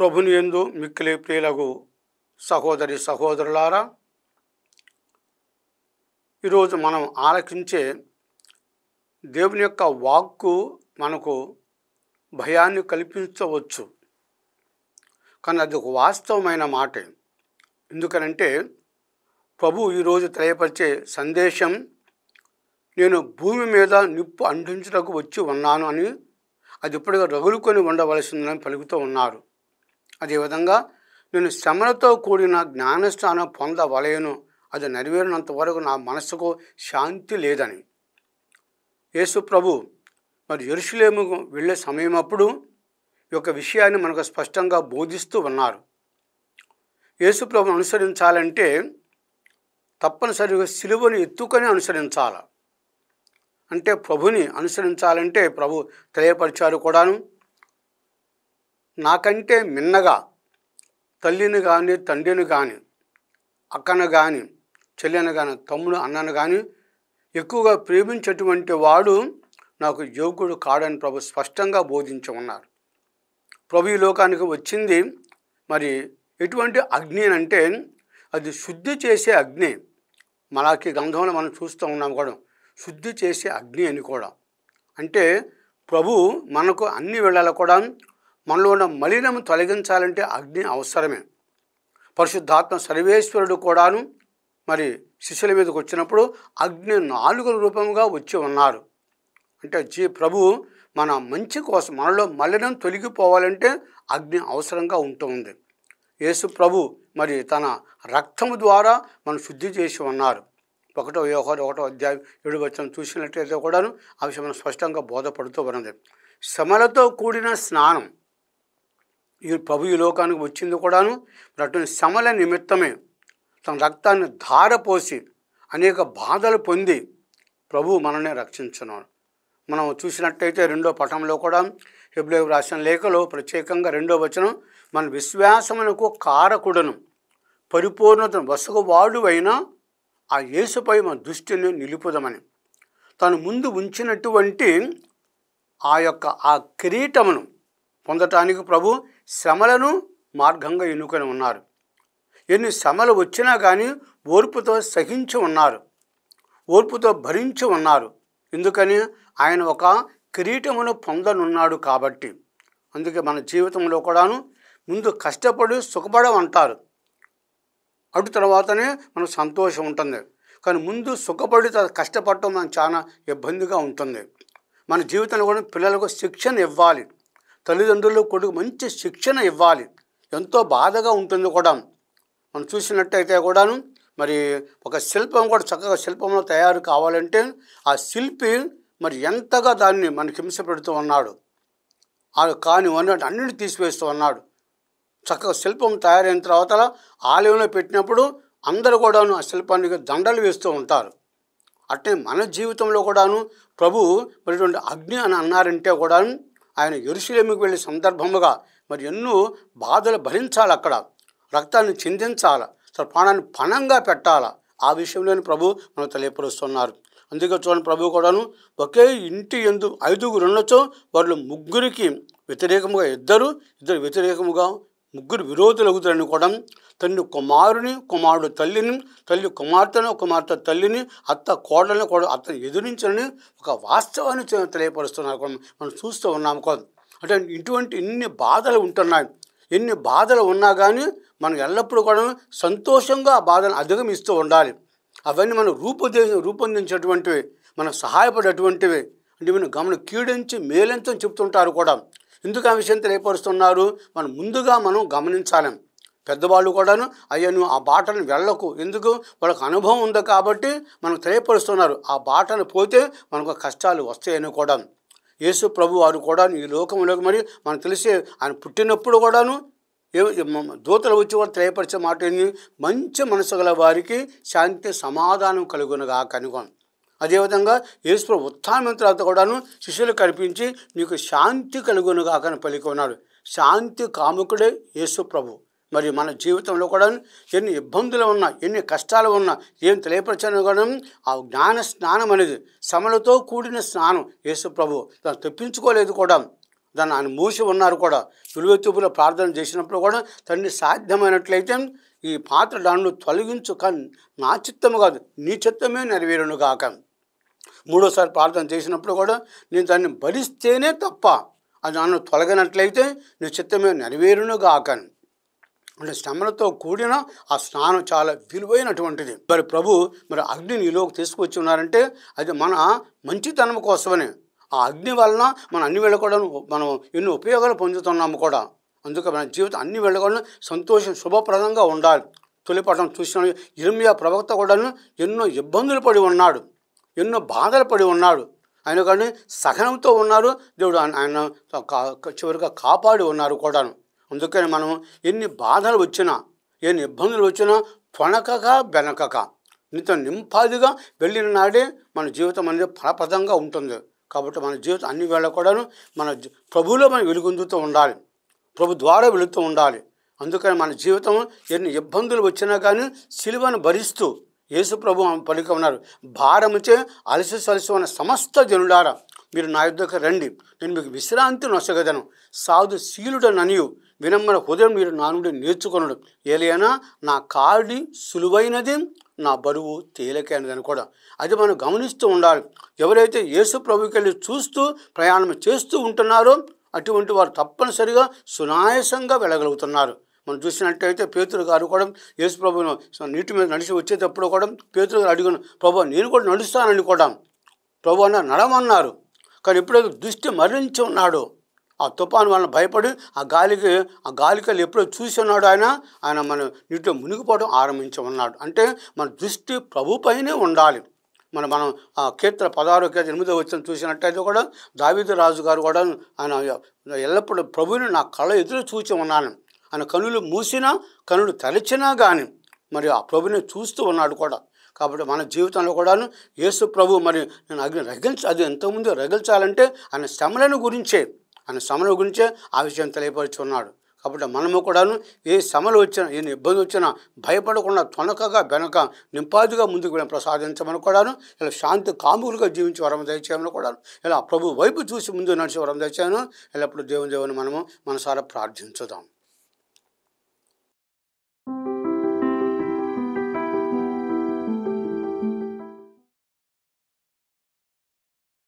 ప్రభుని యందు మిక్కిలి ప్రియులకు సహోదరి సహోదరులారా, ఈరోజు మనం ఆలకించే దేవుని యొక్క వాక్కు మనకు భయాన్ని కల్పించవచ్చు. కానీ అది ఒక వాస్తవమైన మాట. ఎందుకనంటే ప్రభు ఈరోజు తెలియపరిచే సందేశం, నేను భూమి మీద నిప్పు అంటించుటకు వచ్చి ఉన్నాను అని అది ఇప్పటిగా రగులుకొని ఉండవలసిందని పలుకుతూ ఉన్నారు. అదేవిధంగా నేను శ్రమలతో కూడిన జ్ఞానస్నానం పొందవలెను, అది నెరవేరినంత వరకు నా మనసుకు శాంతి లేదని యేసు ప్రభు మరి యెరూషలేముకు వెళ్ళే సమయం అప్పుడు ఈ యొక్క విషయాన్ని మనకు స్పష్టంగా బోధిస్తూ ఉన్నారు. యేసు ప్రభుని అనుసరించాలంటే తప్పనిసరిగా సిలువను ఎత్తుకొని అనుసరించాలి. అంటే ప్రభుని అనుసరించాలంటే ప్రభు తెలియపరిచారు కూడాను, నాకంటే మిన్నగా తల్లిని కానీ తండ్రిని కానీ అక్కను కానీ చెల్లెను కానీ తమ్ముడు అన్నను కానీ ఎక్కువగా ప్రేమించేటువంటి వాడు నాకు యోగ్యుడు కాడని ప్రభు స్పష్టంగా బోధించి ఉన్నారు. ప్రభు ఈ లోకానికి వచ్చింది మరి ఎటువంటి అగ్ని అంటే అది శుద్ధి చేసే అగ్ని. మలాకి గ్రంథంలో మనం చూస్తూ ఉన్నాం కూడా, శుద్ధి చేసే అగ్ని అని కూడా. అంటే ప్రభు మనకు అన్ని వేళలా కూడా మనలో ఉన్న మలినము తొలగించాలంటే అగ్ని అవసరమే. పరిశుద్ధాత్మ సర్వేశ్వరుడు కూడాను మరి శిష్యుల మీదకి వచ్చినప్పుడు అగ్ని 4 రూపంగా వచ్చి ఉన్నారు. అంటే ప్రభు మన మంచి కోసం, మనలో మలినం తొలగిపోవాలంటే అగ్ని అవసరంగా ఉంటుంది. యేసు ప్రభు మరి తన రక్తము ద్వారా మనం శుద్ధి చేసి ఉన్నారు. 1 యోహాను 1వ అధ్యాయం 7వ వచనం చూసినట్లయితే కూడాను ఆ విషయం మనం స్పష్టంగా బోధపడుతూ ఉన్నది. శ్రమలతో కూడిన స్నానం ఈ ప్రభు ఈ లోకానికి వచ్చింది కూడాను మరి అటువంటి శ్రమల నిమిత్తమే తన రక్తాన్ని ధారపోసి అనేక బాధలు పొంది ప్రభు మనల్ని రక్షించున్నాడు. మనం చూసినట్టయితే 2వ పఠంలో కూడా హెబ్రీయులకు రాసిన లేఖలో ప్రత్యేకంగా 2వ వచనం, మన విశ్వాసమునకు కారకుడను పరిపూర్ణతను వసగువాడు అయిన ఆ యేసుపై మన దృష్టిని నిలుపుదమని తను ముందు ఉంచినటువంటి ఆ కిరీటమును పొందటానికి ప్రభు శ్రమలను మార్గంగా ఎన్నుకొని ఉన్నారు. ఎన్ని శ్రమలు వచ్చినా కానీ ఓర్పుతో సహించి ఉన్నారు, ఓర్పుతో భరించి ఉన్నారు. ఎందుకని ఆయన ఒక కిరీటమును పొందనున్నాడు కాబట్టి. అందుకే మన జీవితంలో కూడాను ముందు కష్టపడి సుఖపడమంటారు, అటు తర్వాతనే మనకు సంతోషం ఉంటుంది. కానీ ముందు సుఖపడి కష్టపడటం మనకు చాలా ఇబ్బందిగా ఉంటుంది. మన జీవితంలో కూడా పిల్లలకు శిక్షణ ఇవ్వాలి, తల్లిదండ్రులకు కొడుకు మంచి శిక్షణ ఇవ్వాలి. ఎంతో బాధగా ఉంటుంది కూడా. మనం చూసినట్టయితే కూడాను మరి ఒక శిల్పం కూడా చక్కగా శిల్పంలో తయారు కావాలంటే ఆ శిల్పి మరి ఎంతగా దాన్ని మనకి హింస పెడుతూ ఉన్నాడు, కానీ అన్నింటినీ తీసివేస్తూ ఉన్నాడు. చక్కగా శిల్పం తయారైన తర్వాత ఆలయంలో పెట్టినప్పుడు అందరూ కూడాను ఆ శిల్పానికి దండలు వేస్తూ ఉంటారు. అట్లే మన జీవితంలో కూడాను ప్రభు మరి అగ్ని అని అన్నారంటే కూడాను ఆయన యెరూషలేముకు వెళ్ళే సందర్భముగా మరి ఎన్నో బాధలు భరించాలి, అక్కడ రక్తాన్ని చిందించాలి, ప్రాణాన్ని పణంగా పెట్టాలి. ఆ విషయంలోని ప్రభు మనకు తెలియపరుస్తున్నారు. అందుకే చూడండి, ప్రభు కూడాను ఒకే ఇంటి యందు 5గురు ఉన్నచో వాళ్ళు ముగ్గురికి వ్యతిరేకముగా ఇద్దరు వ్యతిరేకముగా ముగ్గురు విరోధులగుతారని కూడా, తండ్రి కుమారుని, కుమారుడు తల్లిని, తల్లి కుమార్తెను, కుమార్తె తల్లిని, అత్త కోడల్ని, అత్తని ఎదురించని ఒక వాస్తవాన్ని తెలియపరుస్తున్నారు. మనం చూస్తూ ఉన్నాము కదా. అంటే ఇన్ని బాధలు ఉంటున్నాయి. ఎన్ని బాధలు ఉన్నా కానీ మనం ఎల్లప్పుడూ కూడా సంతోషంగా ఆ బాధను అధిగమిస్తూ ఉండాలి. అవన్నీ మనం రూపొందించేటువంటివి, మనకు సహాయపడేటువంటివి. అంటే మనం కీడించి మేలెంతని చెప్తుంటారు కూడా. ఎందుకు ఆ విషయం తెలియపరుస్తున్నారు? మనం గమనించాలి. పెద్దవాళ్ళు కూడాను అయ్యా నువ్వు ఆ బాటను వెళ్ళకు, ఎందుకు వాళ్ళకు అనుభవం ఉంది కాబట్టి మనకు తెలియపరుస్తున్నారు. ఆ బాటను పోతే మనకు కష్టాలు వస్తాయని కూడా. యేసు ప్రభు వారు కూడా ఈ లోకంలోకి మరి మనకు తెలిసే ఆయన పుట్టినప్పుడు కూడాను దూతలు వచ్చి వారు తెలియపరిచే మాట ఏంటి? మంచి మనసు గల వారికి శాంతి సమాధానం కలుగునుగా కనుగొని. అదేవిధంగా యేసు ప్రభు ఉత్థానం తర్వాత కూడాను శిష్యులు కనిపించి నీకు శాంతి కలుగునుగా అని పలికి ఉన్నాడు. శాంతి కాముకుడే యేసు ప్రభు. మరి మన జీవితంలో కూడా ఎన్ని ఇబ్బందులు ఉన్నా, ఎన్ని కష్టాలు ఉన్నా, ఏం తెలియపరచను కూడా ఆ జ్ఞాన స్నానం అనేది శ్రమలతో కూడిన స్నానం యేసు ప్రభు తెప్పించుకోలేదు కూడా. దాన్ని ఆయన మూసి ఉన్నారు కూడా. విలువెత్తుపులో ప్రార్థన చేసినప్పుడు కూడా తండ్రి సాధ్యమైనట్లయితే ఈ పాత్ర దాన్ని తొలగించు, కానీ నా చిత్తము కాదు నీ చిత్తమే నెరవేరును గాక. మూడోసారి ప్రార్థన చేసినప్పుడు కూడా నేను దాన్ని భరిస్తేనే తప్ప అది నన్ను తొలగినట్లయితే నీ చిత్తమే నెరవేరును గాక. అంటే శ్రమలతో కూడిన ఆ స్నానం చాలా విలువైనటువంటిది. మరి ప్రభు మరి అగ్నిని ఈలోకి తీసుకొచ్చి ఉన్నారంటే అది మన మంచితనం కోసమని. ఆ అగ్ని వలన మనం అన్ని వేళ కూడా మనం ఎన్నో ఉపయోగాలు పొందుతున్నాము కూడా. అందుకే మన జీవితం అన్ని వేళ కూడా సంతోషం శుభప్రదంగా ఉండాలి. తొలిపటం చూసిన ఇర్మియా ప్రవక్త కూడా ఎన్నో ఇబ్బందులు పడి ఉన్నాడు, ఎన్నో బాధలు పడి ఉన్నాడు. ఆయన కానీ సహనంతో ఉన్నారు. దేవుడు ఆయన చివరిగా కాపాడి ఉన్నారు కూడాను. అందుకని మనం ఎన్ని బాధలు వచ్చినా ఎన్ని ఇబ్బందులు వచ్చినా తొణకక బెనకక నీతో నింపాదిగా వెళ్ళిన నాడే మన జీవితం అనేది ఫలప్రదంగా ఉంటుంది. కాబట్టి మన జీవితం అన్ని వేళ కూడాను మన ప్రభువులో మనం వెలుగొందుతూ ఉండాలి, ప్రభు ద్వారా వెళుతూ ఉండాలి. అందుకని మన జీవితం ఎన్ని ఇబ్బందులు వచ్చినా కానీ సిలువను భరిస్తూ యేసు ప్రభు పలికి ఉన్నారు, భారముచే అలసి సలసి ఉన్న సమస్త జనులారా మీరు నా యుద్ధకు రండి, నేను మీకు విశ్రాంతి నొసగదను. సాధు శీలుడననియు వినమ్ర హృదయం మీరు నా నుండి నేర్చుకొనడు, ఏలైనా నా కాడి సులువైనది నా బరువు తేలికైనదని కూడా. అది మనం గమనిస్తూ ఉండాలి. ఎవరైతే యేసు ప్రభుకి వెళ్ళి చూస్తూ ప్రయాణం చేస్తూ ఉంటున్నారో అటువంటి వారు తప్పనిసరిగా సునాయాసంగా వెళ్ళగలుగుతున్నారు. మనం చూసినట్టయితే పేతురు గారు కూడా యేసు ప్రభును నీటి మీద నడిచి వచ్చేటప్పుడు కూడా పేతురు గారు అడిగిన, ప్రభు నేను కూడా నడుస్తానని కూడా ప్రభు అన్న నడమన్నారు. కానీ ఎప్పుడైతే దృష్టి మరణించి ఉన్నాడో ఆ తుఫాను వలన భయపడి ఆ గాలికలు ఎప్పుడో చూసి ఉన్నాడు ఆయన మన నీటిలో మునిగిపోవడం ఆరంభించి ఉన్నాడు. అంటే మన దృష్టి ప్రభు పైనే ఉండాలి. మనం ఆ కీర్తన 16:8 వచ్చిన చూసినట్టయితే కూడా దావీదు రాజు గారు కూడా ఆయన ఎల్లప్పుడూ ప్రభువుని నా కళ్ళ ఎదురు చూచి ఉన్నాను, ఆయన కనులు మూసినా కనులు తెరచినా కానీ మరి ఆ ప్రభుని చూస్తూ ఉన్నాడు కూడా. కాబట్టి మన జీవితంలో కూడాను యేసు ప్రభు మరి నేను అగ్ని అది ఎంతోమంది రగిల్చాలంటే ఆయన శ్రమల గురించే ఆ విషయం తెలియపరుచున్నాడు. కాబట్టి మనము కూడాను ఏ శ్రమలు వచ్చినా ఎన్ని ఇబ్బంది వచ్చినా భయపడకుండా తొనకగా బెనక నింపాదిగా ముందుకు వెళ్ళి ప్రసాదించమని కూడాను, ఇలా శాంతి కాముకులుగా జీవించి వరం దయచేయమని కూడాను, ఇలా ప్రభు వైపు చూసి ముందు నడిచి వరం దయచేయను. ఎల్లప్పుడూ దేవుని మనము మనసారా ప్రార్థించుదాం.